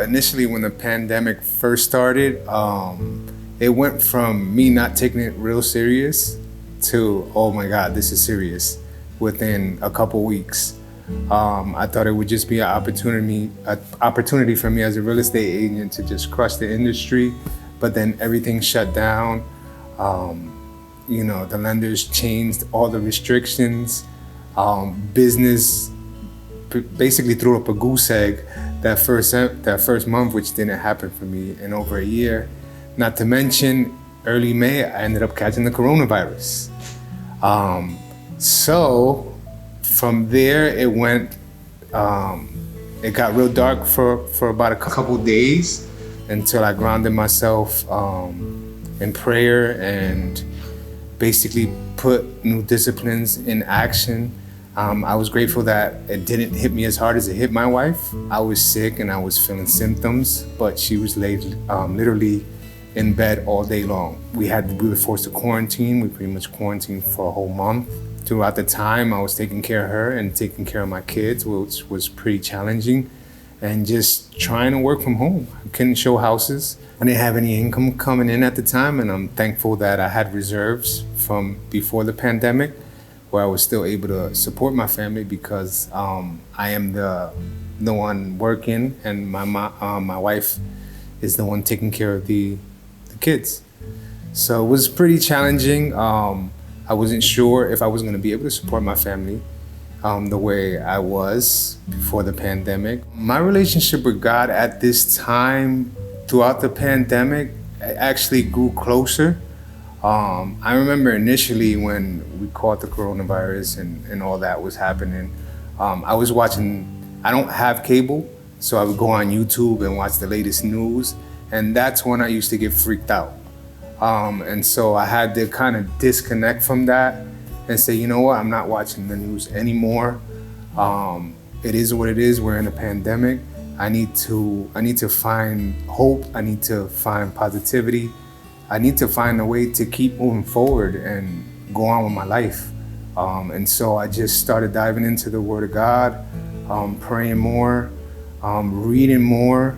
initially when the pandemic first started, it went from me not taking it real serious to, oh my God, this is serious within a couple weeks. I thought it would just be an opportunity for me as a real estate agent to just crush the industry, but then everything shut down. The lenders changed all the restrictions. Business basically threw up a goose egg that first month, which didn't happen for me in over a year. Not to mention, early May, I ended up catching the coronavirus. So from there, it got real dark for about a couple days until I grounded myself in prayer and basically put new disciplines in action. I was grateful that it didn't hit me as hard as it hit my wife. I was sick and I was feeling symptoms, but she was literally in bed all day long. We were forced to quarantine. We pretty much quarantined for a whole month. Throughout the time, I was taking care of her and taking care of my kids, which was pretty challenging, and just trying to work from home. I couldn't show houses. I didn't have any income coming in at the time, and I'm thankful that I had reserves from before the pandemic where I was still able to support my family because I am the one working, and my wife is the one taking care of the kids. So it was pretty challenging. I wasn't sure if I was going to be able to support my family the way I was before the pandemic. My relationship with God at this time, throughout the pandemic, actually grew closer. I remember initially when we caught the coronavirus and all that was happening, I was watching, I don't have cable, so I would go on YouTube and watch the latest news, and that's when I used to get freaked out. And so I had to kind of disconnect from that and say, you know what, I'm not watching the news anymore. It is what it is. We're in a pandemic. I need to find hope. I need to find positivity. I need to find a way to keep moving forward and go on with my life. And so I just started diving into the Word of God, praying more, reading more,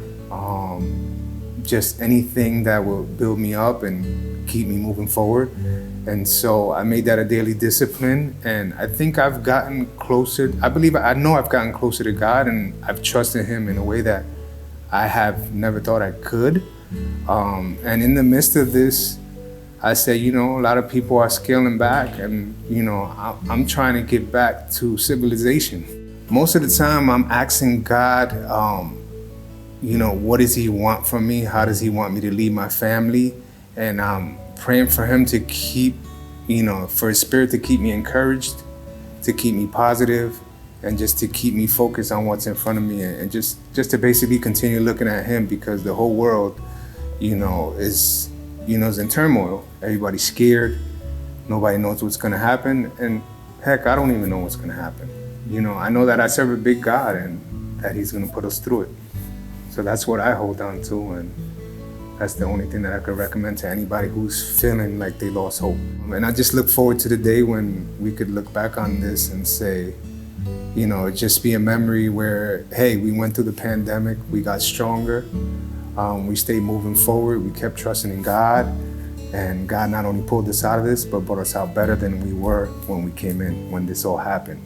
just anything that will build me up and keep me moving forward. And so I made that a daily discipline, and I think I've gotten closer. I know I've gotten closer to God, and I've trusted Him in a way that I have never thought I could. And in the midst of this, I say, a lot of people are scaling back, and I'm trying to get back to civilization. Most of the time I'm asking God, what does He want from me? How does He want me to lead my family? And I'm praying for Him to keep, for His Spirit to keep me encouraged, to keep me positive, and just to keep me focused on what's in front of me, and just to basically continue looking at Him, because the whole world, is in turmoil. Everybody's scared. Nobody knows what's gonna happen. And heck, I don't even know what's gonna happen. I know that I serve a big God and that He's gonna put us through it. So that's what I hold on to, and that's the only thing that I could recommend to anybody who's feeling like they lost hope. And I just look forward to the day when we could look back on this and say, just be a memory where, hey, we went through the pandemic, we got stronger, we stayed moving forward, we kept trusting in God, and God not only pulled us out of this, but brought us out better than we were when we came in, when this all happened.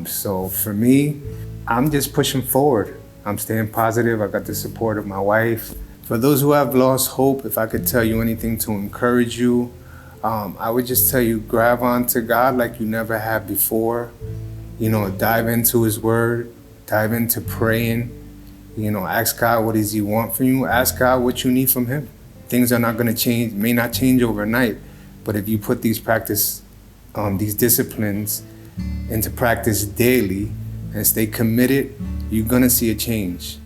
So for me, I'm just pushing forward. I'm staying positive. I got the support of my wife. For those who have lost hope, if I could tell you anything to encourage you, I would just tell you, grab onto God like you never have before. Dive into His Word, dive into praying. Ask God, what does He want from you? Ask God what you need from Him. Things are not going to change, may not change overnight, but if you put these disciplines into practice daily and stay committed, you're going to see a change.